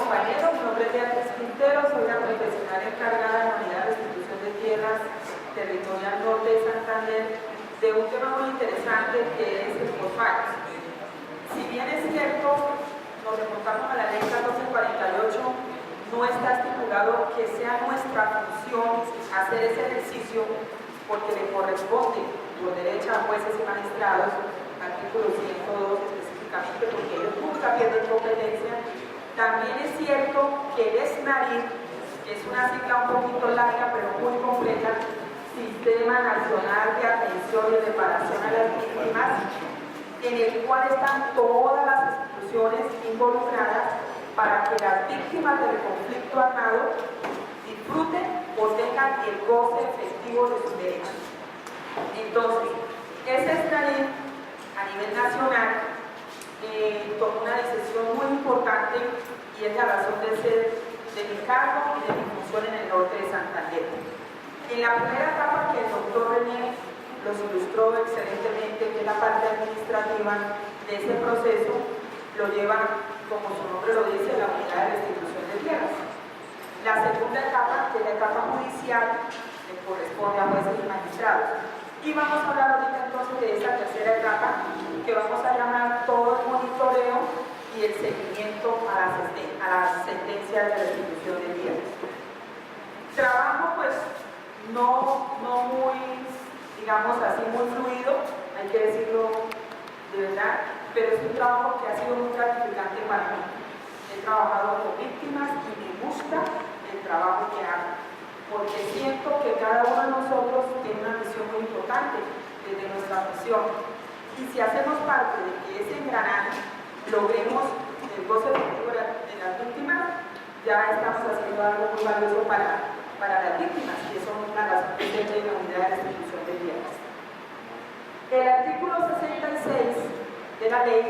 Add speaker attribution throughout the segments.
Speaker 1: compañeros, mi nombre es Beatriz Quintero, soy la profesional encargada de la Unidad de Restitución de Tierras Territorial Norte de Santander, de un tema muy interesante que es el fosfato. Si bien es cierto, nos remontamos a la ley 1448, no está estipulado que sea nuestra función hacer ese ejercicio porque le corresponde por derecho a jueces y magistrados, artículo 102 específicamente, porque ellos nunca pierden competencia. También es cierto que el SNARID, que es una sigla un poquito larga pero muy completa, Sistema Nacional de Atención y Reparación a las Víctimas, en el cual están todas las instituciones involucradas para que las víctimas del conflicto armado disfruten o tengan el goce efectivo de sus derechos. Entonces, ese SNARID a nivel nacional tomó una decisión muy importante y es la razón de ser de mi cargo y de mi función en el norte de Santander. En la primera etapa que el doctor René los ilustró excelentemente, que es la parte administrativa de ese proceso, lo lleva, como su nombre lo dice, la unidad de restitución de tierras. La segunda etapa, que es la etapa judicial, que corresponde a jueces y magistrados. Y vamos a hablar ahorita entonces de esa tercera etapa, que vamos a llamar todo el monitoreo y el seguimiento a las sentencias de restitución de tierras. Trabajo pues no muy, digamos así, muy fluido, hay que decirlo de verdad, pero es un trabajo que ha sido muy gratificante para mí. He trabajado con víctimas y me gusta el trabajo que hago, porque siento que cada uno de nosotros tiene una misión muy importante desde nuestra misión. Y si hacemos parte de que ese engranaje logremos el goce efectivo de las víctimas, ya estamos haciendo algo muy valioso para las víctimas, que son una razón de ser de la unidad de restitución de tierras. El artículo 66 de la ley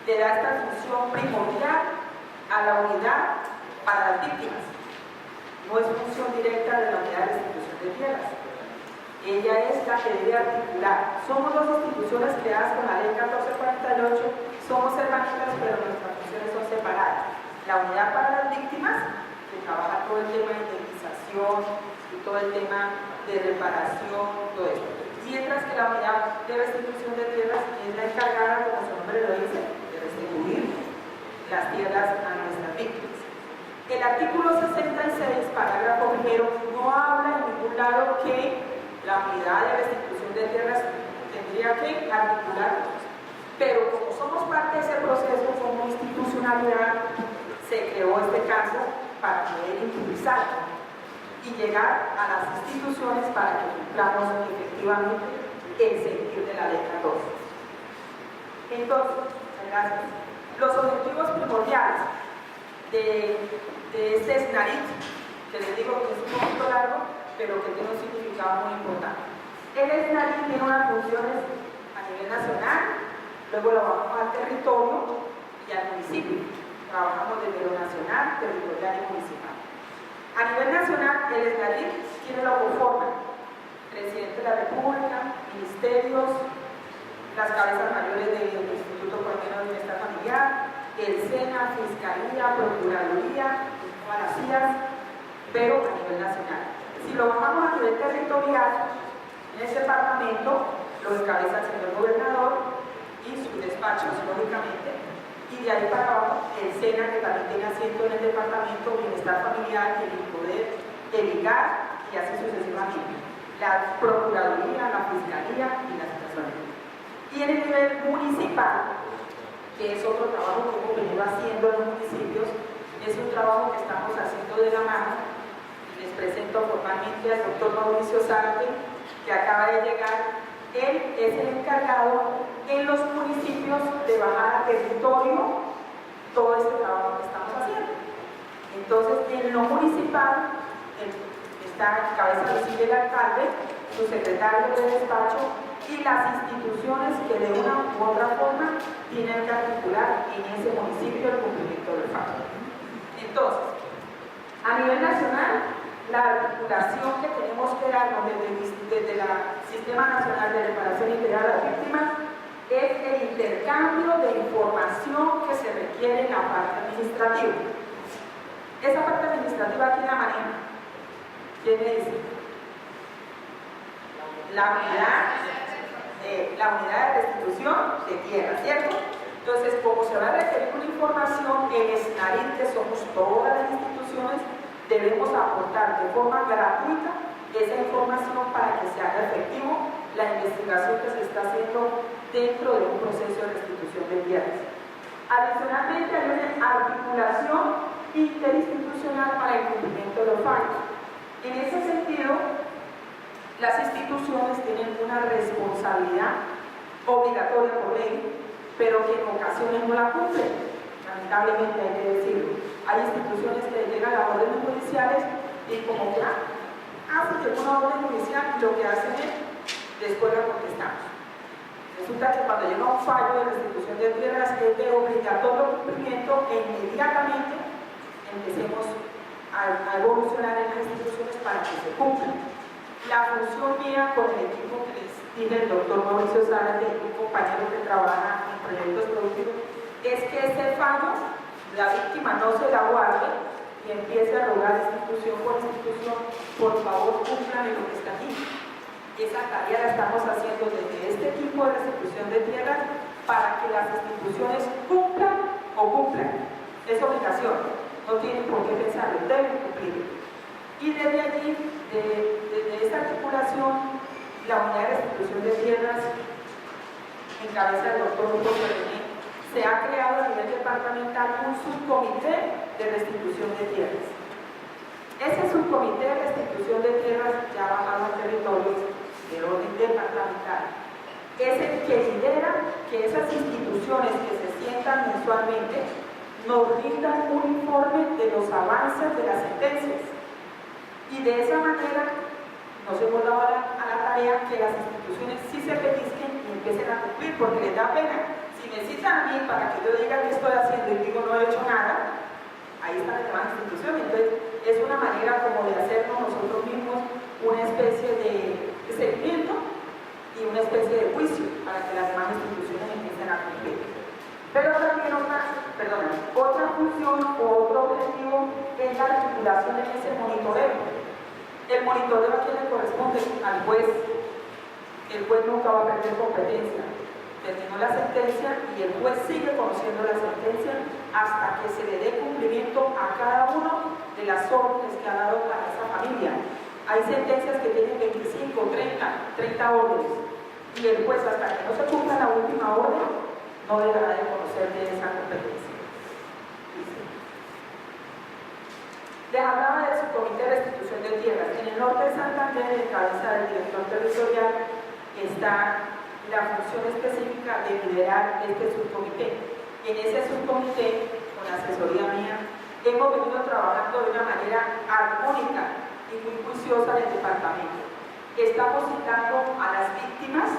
Speaker 1: le da esta función primordial a la unidad para las víctimas. No es función directa de la unidad de restitución de tierras. Ella es la que debe articular. Somos dos instituciones creadas con la ley 1448, somos hermanitas, pero nuestras funciones son separadas. La unidad para las víctimas, que trabaja todo el tema de indemnización y todo el tema de reparación, todo esto. Mientras que la unidad de restitución de tierras es la encargada, como su nombre lo dice, de restituir las tierras a nuestras víctimas. El artículo 66, parágrafo primero, no habla en ningún lado que la unidad de restitución de tierras tendría que articular, pero como somos parte de ese proceso, como institucionalidad, se creó este caso para poder impulsar y llegar a las instituciones para que cumplamos efectivamente el sentir de la ley 14. Entonces, gracias. Los objetivos primordiales de este SNARID, que les digo que es un poquito largo, pero que tiene un significado muy importante. El SNARID tiene unas funciones a nivel nacional, luego lo vamos al territorio y al municipio. Trabajamos desde lo nacional, territorial y municipal. A nivel nacional, el SNARID tiene lo conforman Presidente de la República, ministerios, las cabezas mayores del Instituto Colombiano de Bienestar Familiar, el SENA, Fiscalía, Procuraduría, todas las CIAs, pero a nivel nacional. Si lo bajamos a nivel territorial, en ese departamento lo encabeza el señor gobernador y sus despachos, lógicamente, y de ahí para abajo el SENA, que también tiene asiento en el departamento Bienestar Familiar, el INPODER, el IGAR y así sucesivamente. La Procuraduría, la Fiscalía y las personas. Y en el nivel municipal, que es otro trabajo que hemos venido haciendo en los municipios, es un trabajo que estamos haciendo de la mano. Les presento formalmente al doctor Mauricio Zárate, que acaba de llegar. Él es el encargado en los municipios de bajar a territorio todo este trabajo que estamos haciendo. Entonces, en lo municipal está en cabeza visible el alcalde, su secretario de despacho y las instituciones que de una u otra forma tienen que articular en ese municipio el cumplimiento del pacto. Entonces, a nivel nacional, la articulación que tenemos que darnos desde el Sistema Nacional de Reparación Integral a las Víctimas es el intercambio de información que se requiere en la parte administrativa. Esa parte administrativa, ¿quién la maneja? ¿Quién me dice? La unidad de restitución de tierra, ¿cierto? Entonces, como se va a requerir una información, el SNARIT, que somos todas las instituciones, debemos aportar de forma gratuita esa información para que se haga efectivo la investigación que se está haciendo dentro de un proceso de restitución de tierras. Adicionalmente, hay una articulación interinstitucional para el cumplimiento de los fallos. En ese sentido, las instituciones tienen una responsabilidad obligatoria por ley, pero que en ocasiones no la cumplen. Lamentablemente hay que decirlo. Hay instituciones que llegan a órdenes judiciales y como que se llegó una orden judicial y lo que hacen es después la contestamos. Resulta que cuando llega un fallo de restitución de tierras es de obligatorio cumplimiento e inmediatamente empecemos a evolucionar en las instituciones para que se cumplan. La función mía con el equipo que les dije, el doctor Mauricio Zárate, un compañero que trabaja en proyectos productivos, es que ese fallo, la víctima no se la guarde y empiece a rogar institución por institución, por favor cumplan lo que está aquí. Esa tarea la estamos haciendo desde este equipo de restitución de tierras para que las instituciones cumplan o cumplan. Es obligación. No tienen por qué pensarlo, deben cumplir. Y desde allí, desde esta articulación, la unidad de restitución de tierras, en cabeza del doctor José René, se ha creado a nivel departamental un subcomité de restitución de tierras. Ese subcomité de restitución de tierras ya ha bajado a territorios de orden departamental. Es el que lidera que esas instituciones que se sientan mensualmente nos rindan un informe de los avances de las sentencias. Y de esa manera nos hemos dado a la tarea que las instituciones sí se petisquen y empiecen a cumplir, porque les da pena. Si me citan a mí para que yo diga qué estoy haciendo y digo no he hecho nada, ahí están las demás instituciones. Entonces, es una manera como de hacernos nosotros mismos una especie de seguimiento y una especie de juicio para que las demás instituciones empiecen a cumplir. Pero también otra función o otro objetivo es la articulación en ese monitoreo. El monitoreo a quién le corresponde, al juez. El juez nunca va a perder competencia. Terminó la sentencia y el juez sigue conociendo la sentencia hasta que se le dé cumplimiento a cada uno de las órdenes que ha dado para esa familia. Hay sentencias que tienen 25, 30 órdenes y el juez, hasta que no se cumpla la última orden, no dejará de conocer de esa competencia. Les hablaba de su comité de restitución de tierras. En el norte de Santander, en cabeza del director territorial, está la función específica de liderar este subcomité. En ese subcomité, con la asesoría mía, hemos venido trabajando de una manera armónica y muy juiciosa en el departamento. Estamos citando a las víctimas,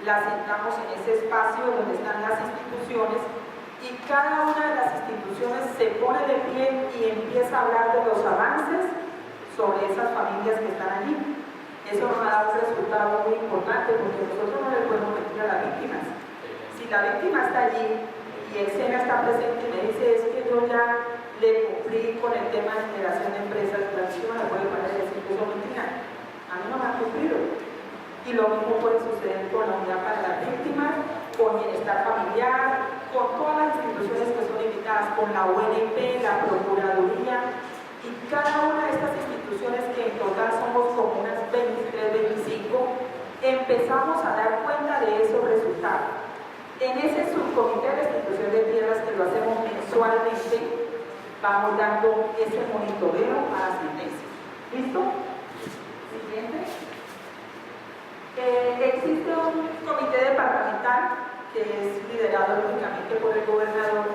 Speaker 1: las sentamos en ese espacio donde están las instituciones y cada una de las instituciones se pone de pie y empieza a hablar de los avances sobre esas familias que están allí. Eso nos ha dado un resultado muy importante porque nosotros no le podemos mentir a las víctimas. Si la víctima está allí y el SENA está presente y me dice es que yo ya le cumplí con el tema de generación de empresas, la víctima le puede parar y decir que eso es mentira. A mí no me han cumplido. Y lo mismo puede suceder con la unidad para las víctimas, con bienestar familiar, con todas las instituciones que son invitadas, con la UNP, la Procuraduría y cada una de estas instituciones que en total somos como unas 23, 25, empezamos a dar cuenta de esos resultados. En ese subcomité de restitución de tierras que lo hacemos mensualmente, vamos dando ese monitoreo a las sentencias. ¿Listo? Siguiente. Existe un comité departamental que es liderado lógicamente por el gobernador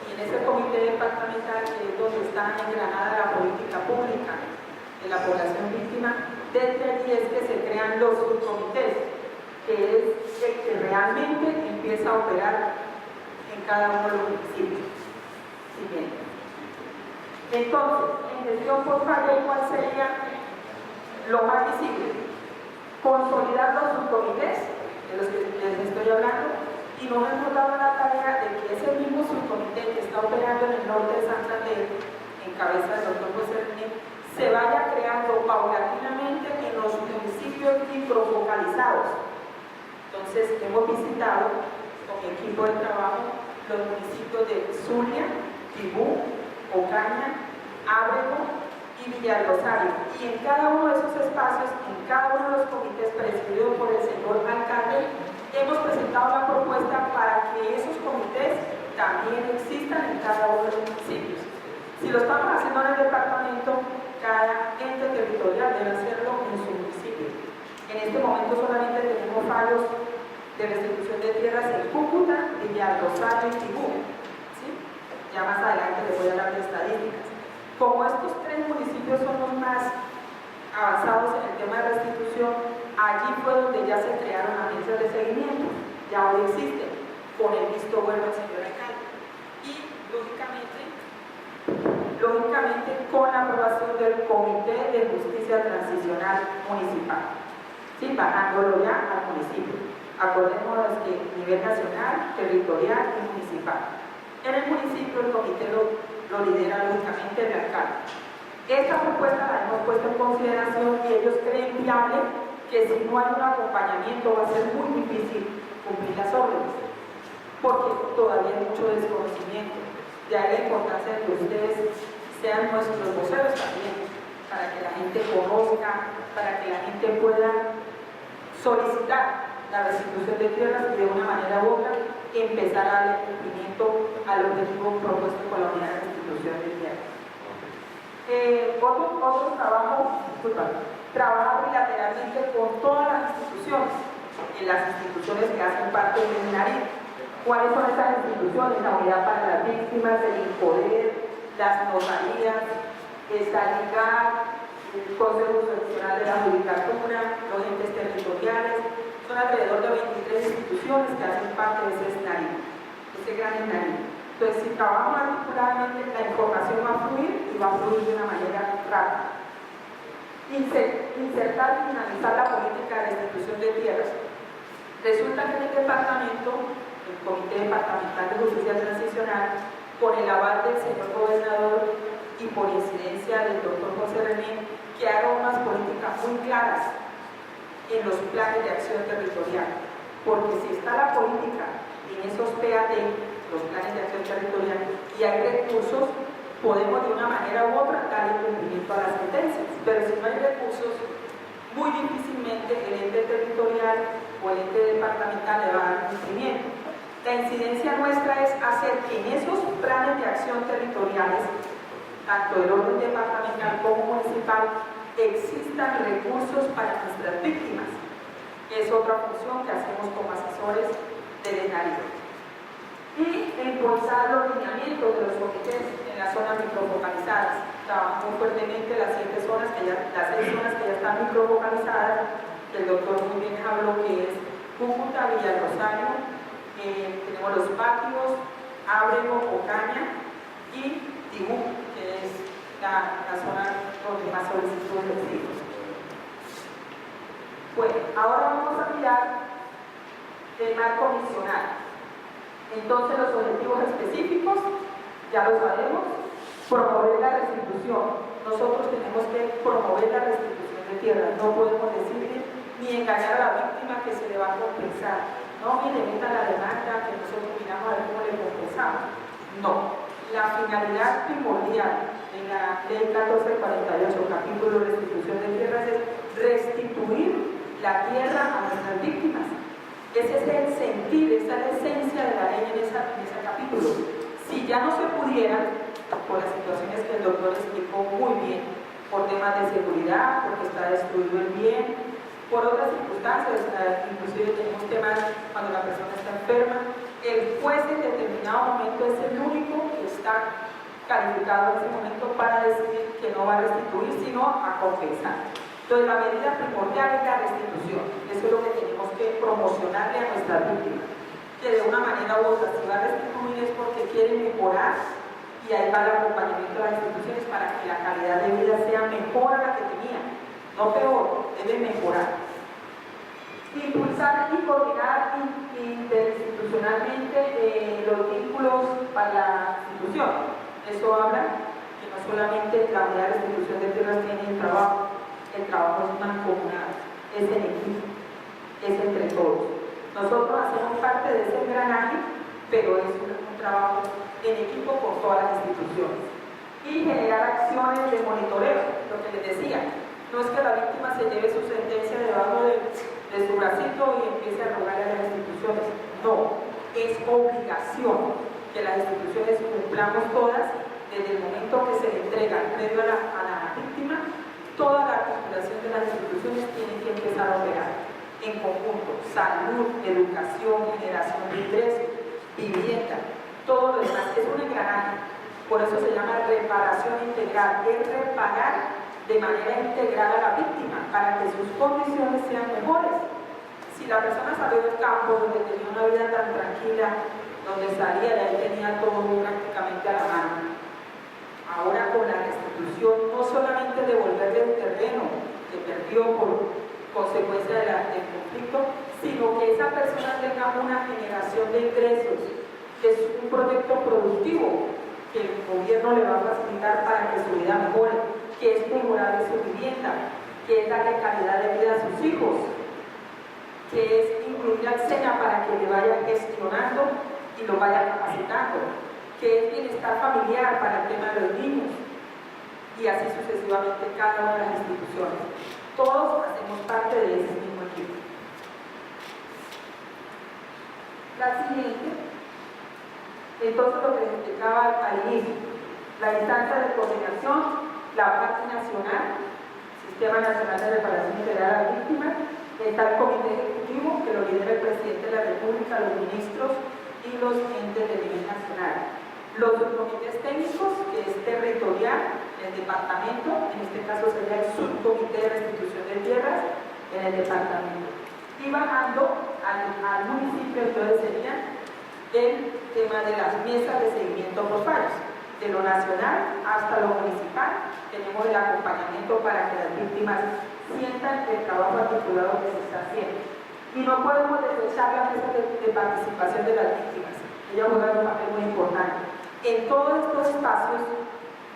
Speaker 1: y en ese comité departamental que es donde está engranada la política pública de la población víctima, desde allí es que se crean los subcomités, que es el que realmente empieza a operar en cada uno de los municipios. Siguiente. Entonces, en gestión por fallo, ¿cuál sería lo más visible? Consolidar los subcomités, de los que les estoy hablando, y nos hemos dado la tarea de que ese mismo subcomité que está operando en el norte de Santander, en cabeza del doctor José René, se vaya creando paulatinamente en los municipios microfocalizados. Entonces, hemos visitado con mi equipo de trabajo los municipios de Zulia, Tibú, Ocaña, Ábrego y Villa del Rosario. Y en cada uno de esos espacios, en cada uno de los comités presididos por el señor alcalde, hemos presentado la propuesta para que esos comités también existan en cada uno de los municipios. Si lo estamos haciendo en el departamento, cada ente territorial debe hacerlo en su municipio. En este momento solamente tenemos fallos de restitución de tierras en Cúcuta, Villa del Rosario y Tibú. ¿Sí? Ya más adelante les voy a hablar de estadísticas. Como estos tres municipios son los más avanzados en el tema de restitución, allí fue donde ya se crearon agencias de seguimiento, ya hoy existen, con el visto bueno del señor alcalde. Y lógicamente con la aprobación del Comité de Justicia Transicional Municipal, ¿sí? Bajándolo ya al municipio. Acordémonos que a nivel nacional, territorial y municipal. En el municipio el comité lo lidera lógicamente el alcalde. Esta propuesta la hemos puesto en consideración y ellos creen viable que si no hay un acompañamiento va a ser muy difícil cumplir las órdenes, porque todavía hay mucho desconocimiento. De ahí la importancia de que ustedes sean nuestros voceros también, para que la gente conozca, para que la gente pueda solicitar la restitución de tierras y de una manera u otra empezar a darle cumplimiento al objetivo propuesto por la unidad de restitución de tierras. Otro trabaja bilateralmente con todas las instituciones, en las instituciones que hacen parte del INARIT. ¿Cuáles son esas instituciones? La Unidad para las Víctimas, el INPODER, las notarías, está el ICAR, el Consejo Seccional de la Judicatura, los entes territoriales. Son alrededor de 23 instituciones que hacen parte de ese escenario, ese gran escenario. Entonces, si trabajamos articuladamente, la información va a fluir y va a fluir de una manera rápida. Insertar y finalizar la política de restitución de tierras. Resulta que en el departamento, el Comité Departamental de Justicia Transicional, con el aval del señor gobernador y por incidencia del doctor José René, que haga unas políticas muy claras en los planes de acción territorial, porque si está la política en esos PAT, los planes de acción territorial, y hay recursos, podemos de una manera u otra darle cumplimiento a las sentencias, pero si no hay recursos, muy difícilmente el ente territorial o el ente departamental le va a dar cumplimiento. La incidencia nuestra es hacer que en esos planes de acción territoriales, tanto del orden departamental como municipal, existan recursos para nuestras víctimas. Es otra función que hacemos como asesores del ENARIT. Y impulsar los lineamientos de los comités en las zonas microfocalizadas. Trabajamos fuertemente las 6 zonas que ya están microfocalizadas. El doctor muy bien habló que es Cúcuta, Villa del Rosario, tenemos los patios, Ábrego, Ocaña y Tibú, que es la zona donde más solicitudes reciben. Bueno, ahora vamos a mirar el marco misional. Entonces, los objetivos específicos, ya lo sabemos, promover la restitución. Nosotros tenemos que promover la restitución de tierras, no podemos decirle ni engañar a la víctima que se le va a compensar. No, mire, meta la demanda, que nosotros miramos a ver cómo le compensamos. No, la finalidad primordial de la Ley 1448, capítulo de restitución de tierras, es restituir la tierra a nuestras víctimas. Ese es el sentir, esa es la esencia de la ley en ese capítulo. Si ya no se pudiera, por las situaciones que el doctor explicó muy bien, por temas de seguridad, porque está destruido el bien, por otras circunstancias, inclusive tenemos temas cuando la persona está enferma, el juez en determinado momento es el único que está calificado en ese momento para decidir que no va a restituir, sino a compensar. Entonces, la medida primordial es la restitución. Eso es lo que tenemos que promocionarle a nuestras víctimas. Que de una manera u otra, si va a restituir es porque quiere mejorar, y ahí va el acompañamiento de las instituciones para que la calidad de vida sea mejor a la que tenía, no peor, debe mejorar. Impulsar y coordinar interinstitucionalmente los vínculos para la institución. Eso habla que solamente la unidad de restitución de tierras tiene el trabajo es mancomunado, es en equipo, es entre todos. Nosotros hacemos parte de ese engranaje, pero es un trabajo en equipo con todas las instituciones. Y generar acciones de monitoreo, lo que les decía, no es que la víctima se lleve su sentencia debajo de su bracito y empiece a rogarle a las instituciones, no, es obligación que las instituciones cumplamos todas desde el momento que se le entrega el predio a la víctima. Toda la articulación de las instituciones tiene que empezar a operar en conjunto: salud, educación, generación de ingresos, vivienda, todo lo demás. Es un engranaje, por eso se llama reparación integral, es reparar de manera integral a la víctima para que sus condiciones sean mejores. Si la persona salió del campo donde tenía una vida tan tranquila, donde salía y ahí tenía todo prácticamente a la mano, ahora con la restitución, no solamente devolverle el terreno que perdió por consecuencia del conflicto, sino que esa persona tenga una generación de ingresos, que es un proyecto productivo que el gobierno le va a facilitar para que su vida mejore, que es mejorar su vivienda, que es darle calidad de vida a sus hijos, que es incluir al SENA para que le vaya gestionando y lo vaya capacitando, que es bienestar familiar para el tema de los niños, y así sucesivamente cada una de las instituciones. Todos hacemos parte de ese mismo equipo. La siguiente, entonces, lo que les explicaba al inicio, la instancia de coordinación, la parte nacional, Sistema Nacional de Reparación Integral a las Víctimas, está el Comité Ejecutivo, que lo lidera el Presidente de la República, los ministros y los entes de nivel nacional. Los subcomités técnicos, que es territorial, el departamento, en este caso sería el Subcomité de Restitución de Tierras en el departamento. Y bajando al municipio, entonces sería el tema de las mesas de seguimiento por fallos, de lo nacional hasta lo municipal. Tenemos el acompañamiento para que las víctimas sientan el trabajo articulado que se está haciendo. Y no podemos desechar la mesa de participación de las víctimas. Ella juega un papel muy importante. En todos estos espacios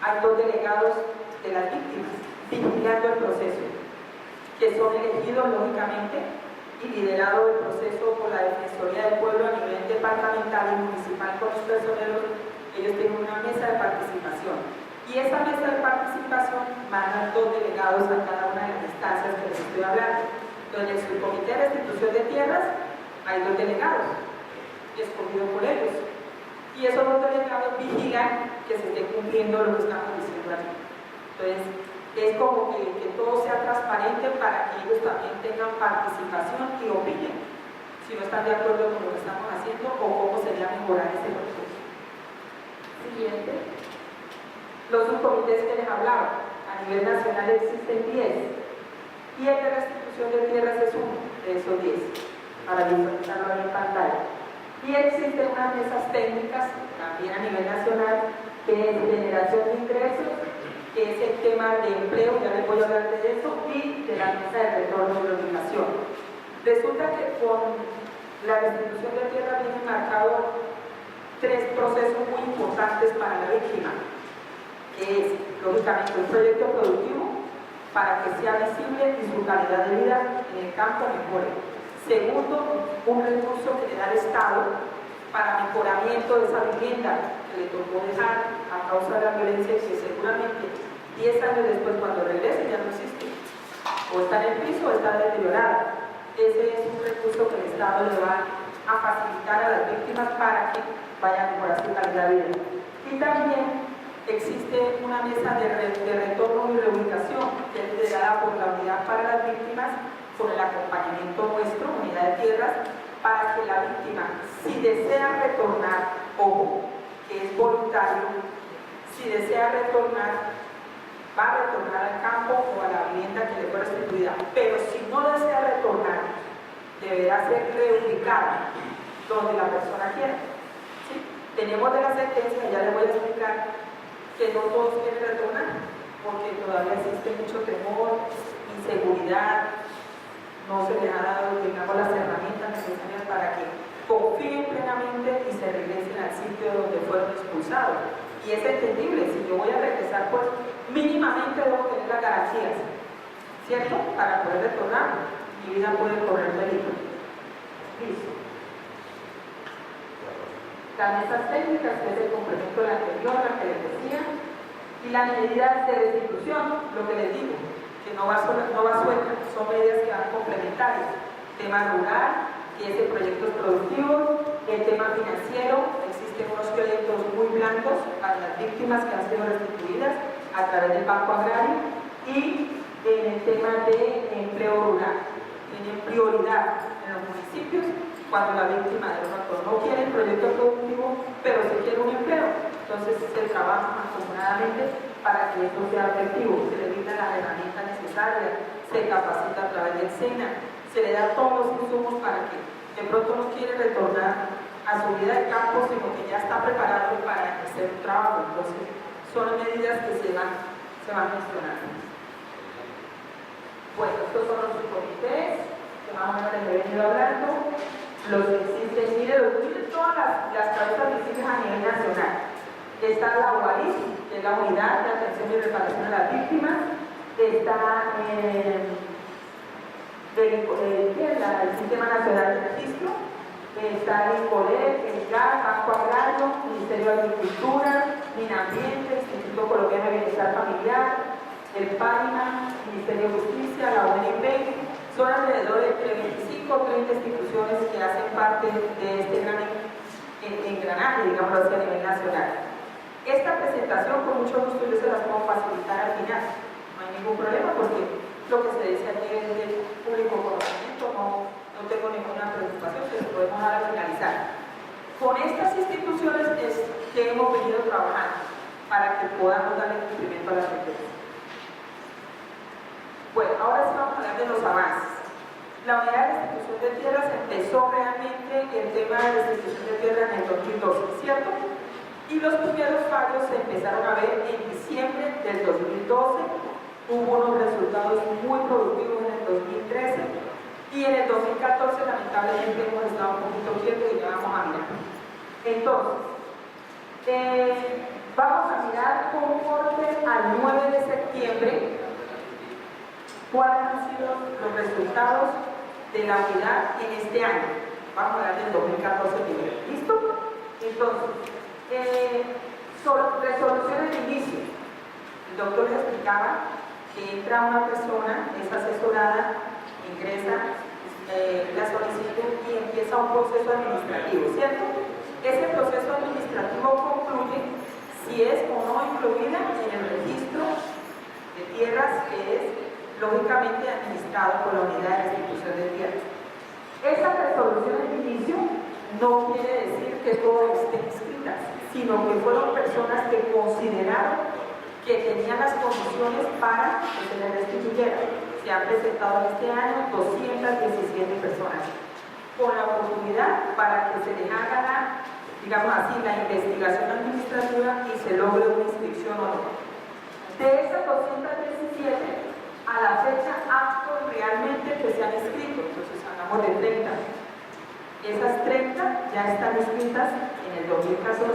Speaker 1: hay dos delegados de las víctimas vigilando el proceso, que son elegidos lógicamente y liderado el proceso por la Defensoría del Pueblo a nivel departamental y municipal con los personeros. Ellos tienen una mesa de participación, y esa mesa de participación mandan dos delegados a cada una de las instancias que les estoy hablando. Entonces, en el Subcomité de Restitución de Tierras hay dos delegados escogidos por ellos, y esos dos delegados vigilan que se esté cumpliendo lo que estamos diciendo aquí. Entonces, es como que todo sea transparente para que ellos también tengan participación y opinen si no están de acuerdo con lo que estamos haciendo o cómo sería mejorar ese proceso. Siguiente. Los subcomités que les hablaba, a nivel nacional existen 10, y el de restitución de tierras es uno de esos 10, para visualizarlo ahí en pantalla. Y existen unas mesas técnicas también a nivel nacional, que es generación de ingresos, que es el tema de empleo, ya les voy a hablar de eso, y de la mesa de retorno de la obligación. Resulta que con la restitución de tierra vienen marcados 3 procesos muy importantes para la víctima, que es, lógicamente, un proyecto productivo para que sea visible y su calidad de vida en el campo mejore. Segundo, un recurso que le da el Estado para mejoramiento de esa vivienda que le tocó dejar a causa de la violencia, y que seguramente 10 años después, cuando regrese, ya no existe, o está en el piso o está deteriorada. Ese es un recurso que el Estado le va a facilitar a las víctimas para que vayan a mejorar su calidad de vida. Y también existe una mesa de retorno y reubicación, que es liderada por la Unidad para las Víctimas, con el acompañamiento nuestro, Unidad de Tierras, para que la víctima, si desea retornar, ojo, que es voluntario, si desea retornar, va a retornar al campo o a la vivienda que le fue restituida, pero si no desea retornar, deberá ser reubicada donde la persona quiera. ¿Sí? Tenemos de la sentencia, ya les voy a explicar, que no todos quieren retornar, porque todavía existe mucho temor, inseguridad, no se les ha dado, digamos, las herramientas necesarias para que confíen plenamente y se regresen al sitio donde fueron expulsados. Y es entendible, si yo voy a regresar por mínimamente debo tener las garantías, ¿cierto? Para poder retornar, mi vida puede correr peligro. Listo. Las mesas técnicas, que es el complemento de la anterior, la que les decía, y las medidas de restitución, lo que les digo, que no va suelta, son medidas que van complementarias. Tema rural, que es de proyectos productivos, el tema financiero, existen unos créditos muy blancos para las víctimas que han sido restituidas a través del Banco Agrario, y en el tema de empleo rural, tienen prioridad en los municipios cuando la víctima del factor no quiere el proyecto productivo, pero sí quiere un empleo. Entonces se trabaja mancomunadamente para que esto sea efectivo, se le brindan las herramientas necesarias, se capacita a través del SENA, se le da todos los insumos para que de pronto no quiere retornar a su vida de campo, sino que ya está preparado para hacer un trabajo. Entonces son medidas que se van gestionando. Bueno, estos son los subcomités que más o menos les he venido hablando. Los que existen, miren todas las cabezas visibles a nivel nacional. Está la UARIS, que es la Unidad de Atención y Reparación a las Víctimas. Está el Sistema Nacional de Registro. Está el INCODER, el GAS, Banco Agrario, Ministerio de Agricultura, Minambiente, Instituto Colombiano de Bienestar Familiar, el PAIMA, Ministerio de Justicia, la ONP. Son alrededor de 25 o 30 instituciones que hacen parte de este gran engranaje, digámoslo así, a nivel nacional. Esta presentación, con mucho gusto, yo se las puedo facilitar al final. No hay ningún problema porque lo que se dice aquí es del público conocimiento, no tengo ninguna preocupación, se lo podemos dar a finalizar. Con estas instituciones es que hemos venido trabajando para que podamos darle cumplimiento a las sentencias. Bueno, ahora sí vamos a hablar de los avances. La unidad de restitución de tierras empezó realmente el tema de restitución de tierra en el 2012, ¿cierto? Y los primeros fallos se empezaron a ver en diciembre del 2012, hubo unos resultados muy productivos en el 2013 y en el 2014 lamentablemente hemos estado un poquito quietos y ya vamos a mirar. Entonces, vamos a mirar con corte al 9 de septiembre cuáles han sido los resultados de la unidad en este año. Vamos a hablar del 2014 primero. ¿Listo? Entonces, resoluciones de inicio. El doctor les explicaba que entra una persona, es asesorada, ingresa la solicitud y empieza un proceso administrativo, ¿cierto? Ese proceso administrativo concluye si es o no incluida en el registro de tierras que es lógicamente administrado por la unidad de restitución de tierras. Esas resoluciones de inicio no quiere decir que todas estén inscritas, sino que fueron personas que consideraron que tenían las condiciones para que se les restituyera. Se han presentado en este año 217 personas, con la oportunidad para que se les haga digamos así, la investigación administrativa y se logre una inscripción o no. De esas 217, a la fecha actos realmente que se han inscrito, entonces hablamos de 30. Esas 30 ya están inscritas en el 2014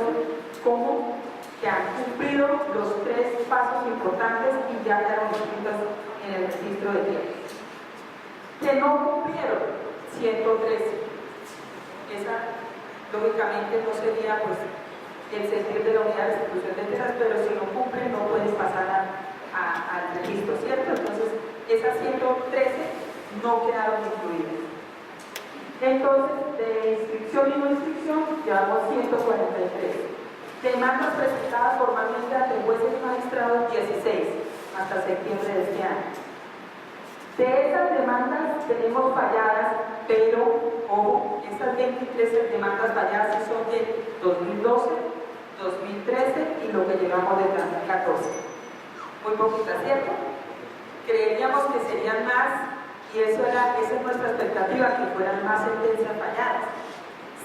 Speaker 1: como que han cumplido los 3 pasos importantes y ya quedaron inscritas en el registro de tierras. Que no cumplieron, 113. Esa lógicamente no sería pues el sentir de la unidad de restitución de tierras, pero si no cumplen no puedes pasar al registro, ¿cierto? Entonces esas 113 no quedaron incluidas. Entonces de inscripción y no inscripción llevamos 143. Demandas presentadas formalmente ante jueces y magistrados 16 hasta septiembre de este año. De esas demandas tenemos falladas, pero ojo, esas 23 demandas falladas son de 2012, 2013 y lo que llevamos de 2014. Muy poquitas, ¿cierto? Creeríamos que serían más y esa es nuestra expectativa, que fueran más sentencias falladas.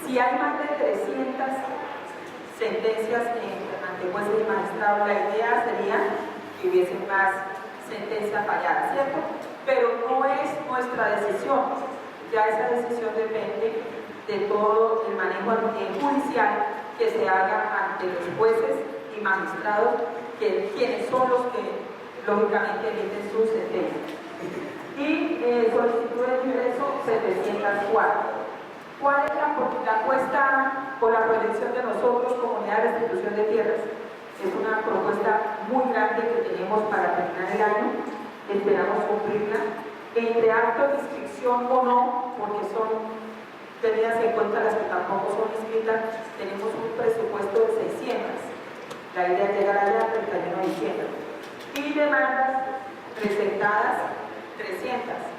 Speaker 1: Si hay más de 300 sentencias ante jueces y magistrados, la idea sería que hubiesen más sentencias falladas, ¿cierto? Pero no es nuestra decisión, ya esa decisión depende de todo el manejo judicial que se haga ante los jueces y magistrados quienes son los que lógicamente emiten sus sentencias. Y solicitud de ingreso 704. ¿Cuál es la apuesta o la proyección de nosotros, Comunidad de Restitución de Tierras? Es una propuesta muy grande que tenemos para terminar el año, esperamos cumplirla. Entre actos de inscripción o no, porque son tenidas en cuenta las que tampoco son inscritas, tenemos un presupuesto de 600. La idea es llegar allá el 31 de diciembre. Y demandas presentadas 300.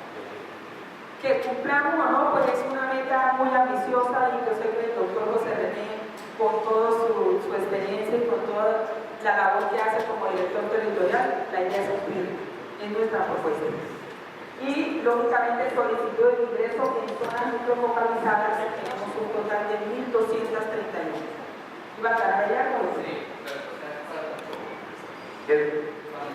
Speaker 1: Que cumplamos o no, pues es una meta muy ambiciosa y yo sé que el doctor José René, con toda su experiencia y con toda la labor que hace como director territorial, la idea es cumplir, es nuestra propuesta. Y lógicamente solicitud de ingreso en zonas microfocalizadas tenemos un total de 1.231. ¿Iba a estar allá o sí?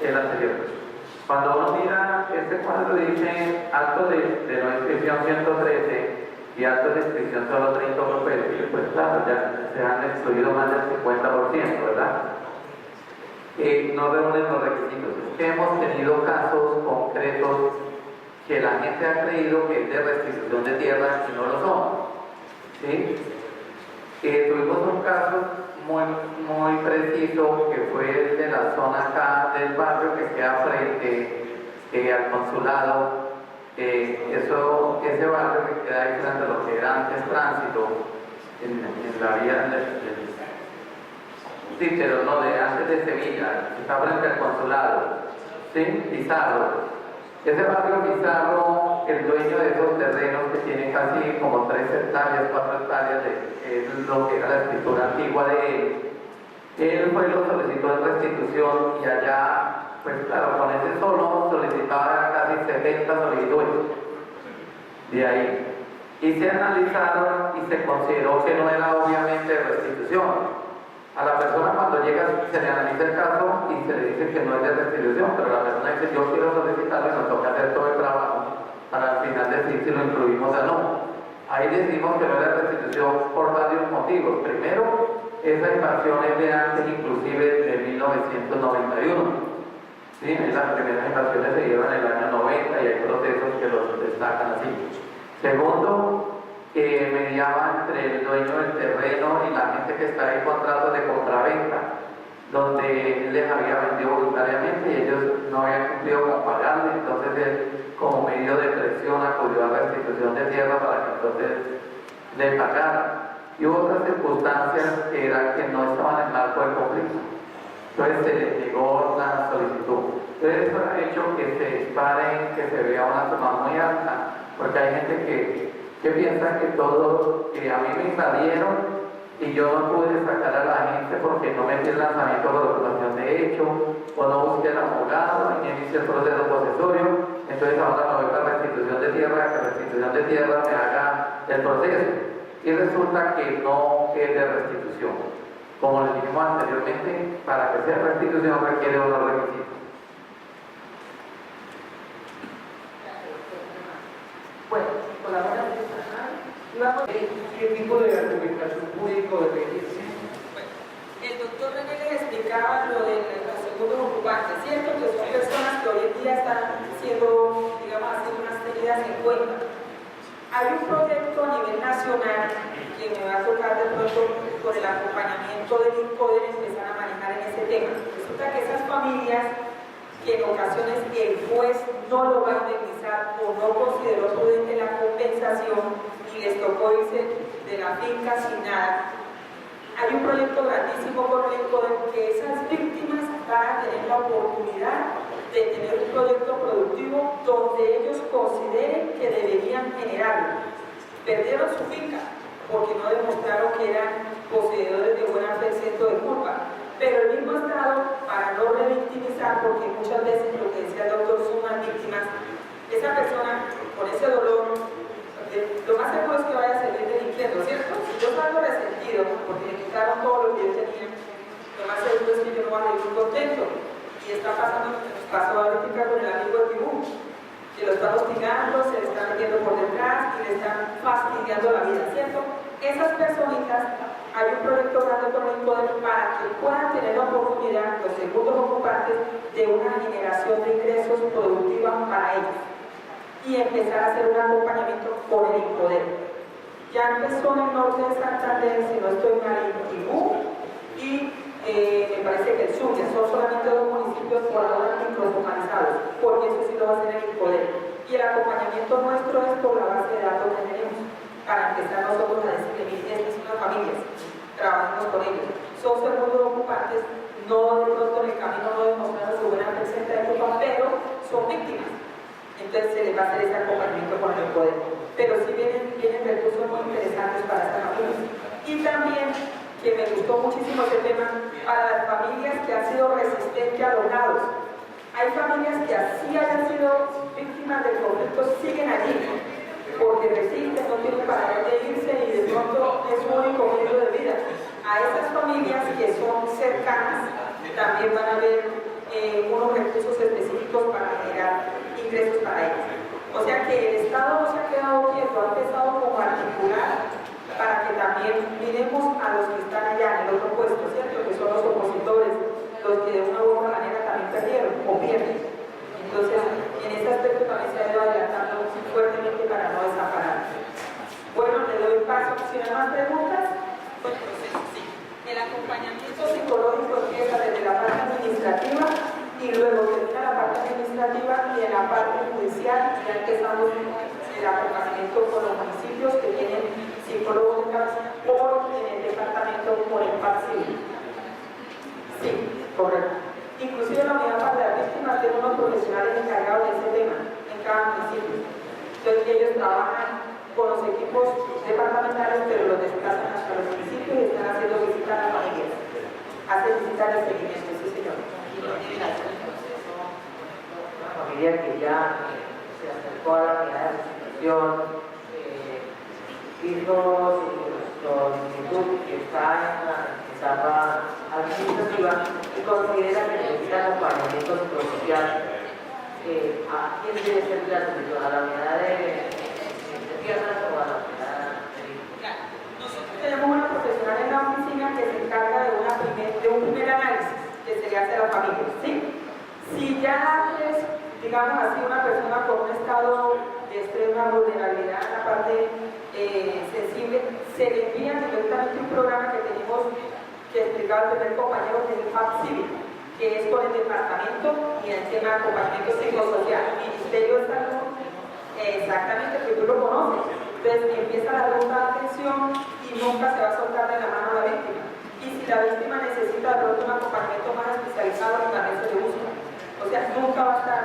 Speaker 2: El anterior. Cuando uno mira este cuadro dice actos de no inscripción 113 y actos de inscripción solo 31 pesos, pues claro, ya se han excluido más del 50%, ¿verdad? No reúnen los requisitos. Es que hemos tenido casos concretos que la gente ha creído que es de restitución de tierra y no lo son, ¿sí? Tuvimos un caso muy preciso que fue de la zona acá del barrio que queda frente al consulado. Ese barrio que queda ahí frente a lo que era antes tránsito en la vía sí, pero no, de antes de Sevilla, que está frente al consulado, ¿sí? Pizarro. Ese barrio Pizarro, el dueño de esos terrenos que tiene casi como 3 hectáreas, 4 hectáreas, es lo que era la escritura antigua de él fue y lo solicitó en restitución y allá, pues claro, con ese solo solicitaba casi 70 solicitudes de ahí. Y se analizaron y se consideró que no era obviamente de restitución. A la persona cuando llega se le analiza el caso y se le dice que no es de restitución, pero la persona dice yo quiero solicitarlo y nos toca hacer todo el trabajo para al final decir si lo incluimos o no. Ahí decimos que no es de restitución por varios motivos. Primero, esa invasión es de antes inclusive de 1991. ¿Sí? Las primeras invasiones se dieron en el año 90 y hay procesos que los destacan así. Segundo, que mediaba entre el dueño del terreno y la gente que está en contratos de compraventa, donde él les había vendido voluntariamente y ellos no habían cumplido con pagarle, entonces él, como medio de presión, acudió a restitución de tierra para que entonces le pagaran. Y otras circunstancias que eran que no estaban en marco de conflicto. Entonces se les llegó la solicitud. Entonces eso ha hecho que se dispare, que se vea una suma muy alta, porque hay gente que piensa que todo, que a mí me invadieron y yo no pude sacar a la gente porque no metí el lanzamiento por ocupación de hecho, o no busqué al abogado y no hice el proceso posesorio, entonces ahora me voy para restitución de tierra, que restitución de tierra me haga el proceso. Y resulta que no es de restitución. Como les dijimos anteriormente, para que sea restitución requiere unos requisitos.
Speaker 1: Bueno, con la hora de
Speaker 3: ¿Qué tipo de argumentación jurídica debería ser?
Speaker 1: el doctor René les explicaba lo de los segundos ocupantes, ¿cierto? Que son personas que hoy en día están siendo, digamos así, unas tenidas en cuenta. Hay un proyecto a nivel nacional que me va a tocar de pronto con el acompañamiento del INCODER empezar a manejar en ese tema. Resulta que esas familias que en ocasiones el juez no lo va a indemnizar o no consideró prudente la compensación y les tocó irse de la finca sin nada. Hay un proyecto grandísimo con el INCODER que esas víctimas van a tener la oportunidad de tener un proyecto productivo donde ellos consideren que deberían generarlo. Perdieron su finca porque no demostraron que eran poseedores de buena fe, exento de culpa. Pero el mismo Estado, para no revictimizar, porque muchas veces lo que decía el doctor suman víctimas, esa persona con ese dolor, lo más seguro es que vaya a salir delinquiendo, ¿cierto? Si yo salgo resentido porque me quitaron todo lo que yo tenía, lo más seguro es que yo no voy a vivir contento. Y está pasando, pasó ahorita con el amigo de Tibú, que lo está hostigando, se le está metiendo por detrás y le están fastidiando la vida, ¿cierto? Esas personitas hay un proyecto grande con el poder para que puedan tener la oportunidad los segundos ocupantes de una generación de ingresos productiva para ellos y empezar a hacer un acompañamiento con el poder. Ya empezó en el norte de Santander, si no estoy mal, en Tibú y me parece que el sur, que son solamente 2 municipios por ahora microfocalizados, porque eso sí lo va a hacer el poder. Y el acompañamiento nuestro es por la base de datos que tenemos, para empezar nosotros a decir que miren, estas son las familias, trabajamos con ellos. Son segundos ocupantes, no de pronto en el camino no demostraron su buena presencia de culpa, pero son víctimas. Entonces se les va a hacer ese acompañamiento con el poder. Pero sí vienen recursos muy interesantes para estas familias. Y también, que me gustó muchísimo ese tema, para las familias que han sido resistentes a los lados. Hay familias que así hayan sido víctimas del conflicto, siguen allí, porque resisten, no tienen para dónde irse y de pronto es su único medio de vida. A esas familias que son cercanas también van a haber unos recursos específicos para generar ingresos para ellos. O sea que el Estado no se ha quedado quieto, ha empezado como a articular para que también miremos a los que están allá en el otro puesto, ¿cierto? Que son los opositores, los que de una u otra manera también perdieron o pierden. Entonces, en ese aspecto también se ha ido adelantando fuertemente para no desamparar. Bueno, le doy paso. Si no hay más preguntas, pues proceso, sí. El acompañamiento psicológico empieza desde la parte administrativa y luego termina la parte administrativa y en la parte judicial ya empezamos el acompañamiento con los municipios que tienen psicólogos de cabeza o en el departamento por el PAC civil. Sí, correcto. Inclusive la unidad para las víctimas tiene unos profesionales encargados de ese tema en cada municipio. Entonces ellos trabajan con los equipos departamentales, pero los desplazan hasta los municipios y están haciendo visitas a las familias. Hacen visitas de seguimiento, sí señor.
Speaker 4: Una familia que ya se acercó a la unidad de restitución, hizo su solicitud que está en la etapa administrativa y considera que necesita acompañamiento psicosocial. ¿A quién debe ser la solicitud? ¿A la unidad de tierras o a la unidad de vida?
Speaker 1: Nosotros tenemos una profesional en la oficina que se encarga de un primer análisis que se le hace a la familia, ¿sí? Si ya es, digamos así, una persona con un estado de extrema vulnerabilidad en la parte sensible, se le envía directamente un programa que tenemos que explicar al primer compañero, que es el PAC civil, que es con el departamento y el tema de acompañamiento psicosocial, Ministerio de Salud, exactamente, que tú lo conoces. Entonces empieza la ronda de atención y nunca se va a soltar de la mano a la víctima. Y si la víctima necesita de pronto un acompañamiento más especializado, también se le busca. O sea, nunca va a estar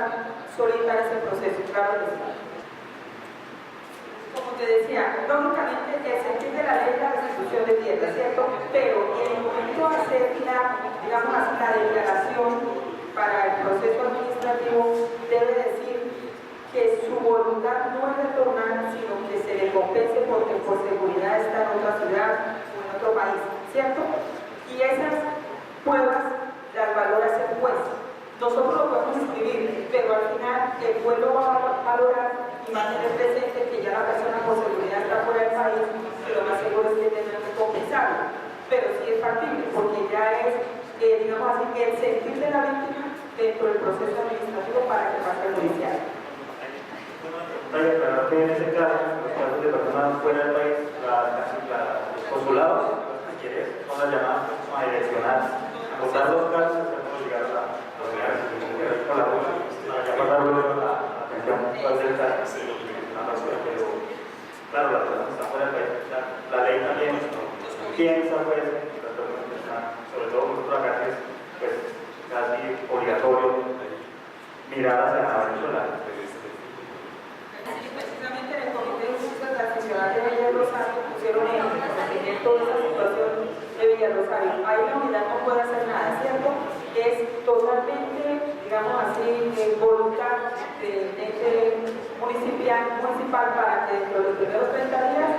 Speaker 1: solita en ese proceso, claro que sí. Como te decía, lógicamente el sentir de la ley es la restitución de tierra, ¿cierto? Pero en el momento de hacer digamos así, la declaración para el proceso administrativo, debe decir que su voluntad no es retornar, sino que se le compense porque por seguridad está en otra ciudad o en otro país, ¿cierto? Y esas pruebas las valora ese juez. Nosotros lo podemos inscribir, pero al final el juez lo va a valorar y va a tener presente que ya la persona por seguridad está fuera del país, pero lo más seguro es que tendrá que compensarlo. Pero sí es factible, porque ya es, digamos así, el sentir de la víctima dentro del proceso administrativo para que pase al judicial.
Speaker 5: Para aclarar que en ese caso, los casos de personas fuera del país, los consulados, si quieres, son las llamadas a direccionar. Los dos casos, podemos llegar a la unidad con la voz, para llamar luego la atención cuál es el caso, pero claro, las personas están fuera del país. La ley también piensa, pues, sobre todo nosotros acá es pues, casi obligatorio mirar hacia la Venezuela.
Speaker 1: Precisamente en el Comité de Justicia Transicional de Villa Rosario pusieron en conocimiento de esa situación de Villa Rosario. Ahí la unidad no puede hacer nada, ¿cierto? Es totalmente, digamos así, voluntad del ente municipal para que dentro de los primeros 30 días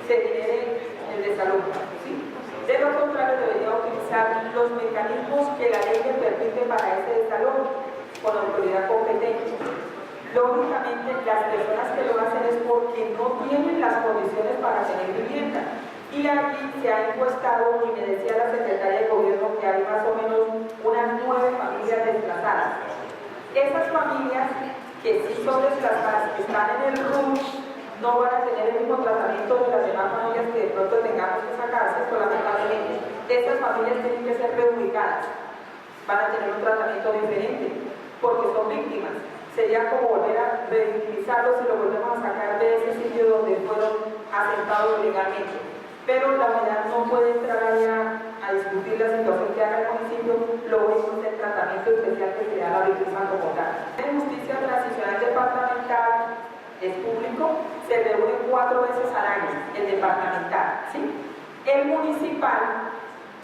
Speaker 1: se genere el desalojo, ¿sí? De lo contrario, debería utilizar los mecanismos que la ley le permite para ese desalojo con autoridad competente. Lógicamente, las personas que lo hacen es porque no tienen las condiciones para tener vivienda. Y allí se ha encuestado, y me decía la secretaria de gobierno que hay más o menos unas 9 familias desplazadas. Esas familias que sí son desplazadas, que están en el RUM, no van a tener el mismo tratamiento de las demás familias que de pronto tengamos que sacarse, lamentablemente. Estas familias tienen que ser reubicadas, van a tener un tratamiento diferente, porque son víctimas. Sería como volver a revictimizarlos si lo volvemos a sacar de ese sitio donde fueron asentados legalmente. Pero la unidad no puede entrar allá a discutir la situación que haga el municipio, lo único es el tratamiento especial que se da a la víctima como tal. La justicia transicional departamental es público, se reúne 4 veces al año, el departamental, ¿sí? El municipal,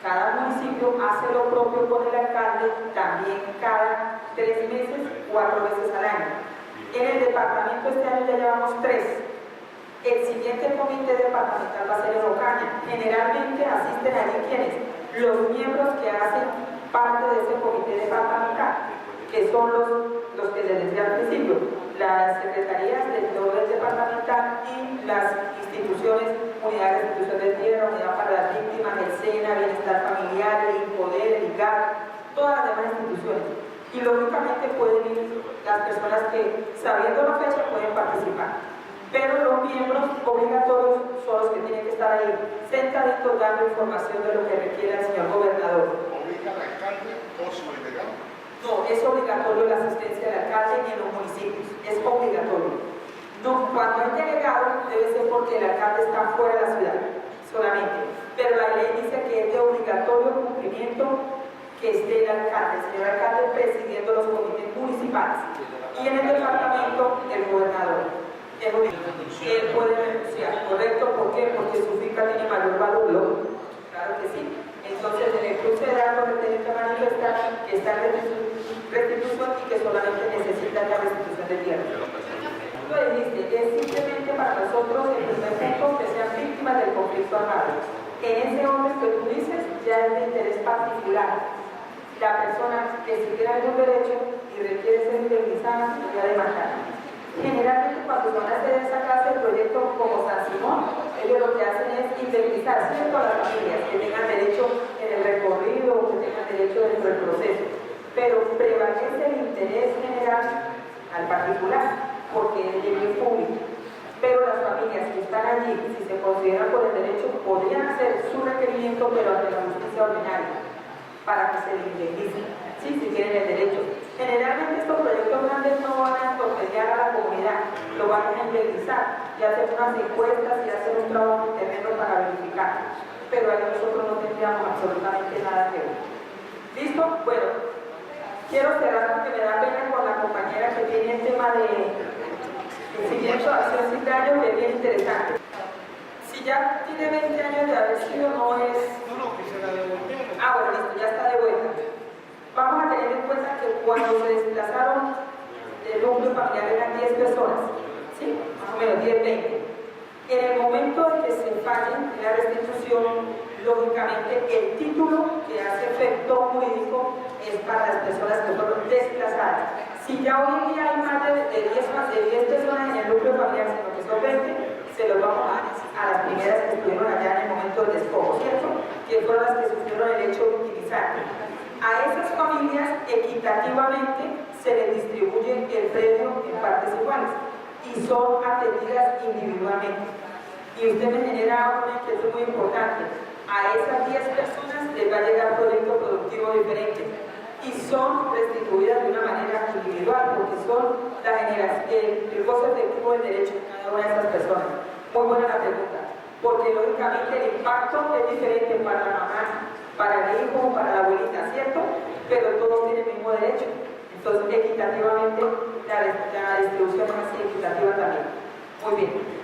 Speaker 1: cada municipio hace lo propio con el alcalde, también cada 3 meses, 4 veces al año. En el departamento este año ya llevamos 3. El siguiente comité departamental va a ser en Ocaña. Generalmente asisten allí quienes, los miembros que hacen parte de ese comité departamental, que son los que les decía al principio, las secretarías del orden departamental y las instituciones, unidad de restitución de tierra, unidad para las víctimas, el SENA, bienestar familiar, el INPODER, el IGAR, todas las demás instituciones. Y lógicamente pueden ir las personas que, sabiendo la fecha, pueden participar. Pero los miembros obligatorios son los que tienen que estar ahí, sentaditos dando información de lo que requiera el señor gobernador.
Speaker 6: ¿Obliga al alcalde o su delegado?
Speaker 1: No, es obligatorio la asistencia del alcalde en los municipios, es obligatorio. No, cuando hay delegado debe ser porque el alcalde está fuera de la ciudad, solamente. Pero la ley dice que es de obligatorio cumplimiento que esté el señor alcalde presidiendo los comités municipales. Y en el departamento, el gobernador. Él puede renunciar, ¿correcto? ¿Por qué? Porque su finca tiene mayor valor, lógico. Claro que sí. Entonces, en el cruce de datos del teniente manifiesta que está en restitución y que solamente necesita la restitución de tierra. Lo dijiste, es simplemente para nosotros el primer punto que sean víctimas del conflicto armado. En ese orden que tú dices, ya es de interés particular. La persona que si tiene algún derecho y requiere ser indemnizada, debería demandar. Generalmente cuando van a hacer esa clase de proyectos como San Simón, ellos lo que hacen es indemnizar ¿cierto? A las familias que tengan derecho en el recorrido, que tengan derecho dentro del proceso. Pero prevalece el interés general al particular, porque es de bien público. Pero las familias que están allí, si se consideran por el derecho, podrían hacer su requerimiento, pero ante la justicia ordinaria, para que se les indemnice, ¿sí? Si tienen el derecho. Generalmente estos proyectos grandes no van a torpedear a la comunidad, lo van a indemnizar y hacer unas encuestas y hacer un trabajo de terreno para verificar. Pero ahí nosotros no tendríamos absolutamente nada que ver. ¿Listo? Bueno, quiero cerrar porque me da pena con la compañera que tiene el tema de seguimiento de acción sin daño, que es bien interesante. Si ya tiene 20 años de haber sido, no es...
Speaker 3: No, que se la devolvieron.
Speaker 1: Ah, bueno, listo, ya está de vuelta. Vamos a tener en cuenta que cuando se desplazaron el núcleo familiar eran 10 personas, ¿sí? Más o menos 10, 20. En el momento en que se falle en la restitución, lógicamente el título que hace efecto jurídico es para las personas que fueron desplazadas. Si ya hoy en día hay más de 10 personas en el núcleo familiar, sino que son 20, se los vamos a las primeras que estuvieron allá en el momento del despojo, ¿cierto? Que fueron las que sufrieron el hecho victimizante. A esas familias equitativamente se les distribuye el premio en partes iguales y son atendidas individualmente. Y usted me genera una inquietud muy importante. A esas 10 personas les va a llegar proyecto productivo diferente y son restituidas de una manera individual porque son el goce efectivo del derecho de cada una de esas personas. Muy buena la pregunta, porque lógicamente el impacto es diferente para la mamá, para el hijo, para la abuelita, ¿cierto? Pero todos tienen el mismo derecho. Entonces, equitativamente, la distribución es así equitativa también. Muy bien.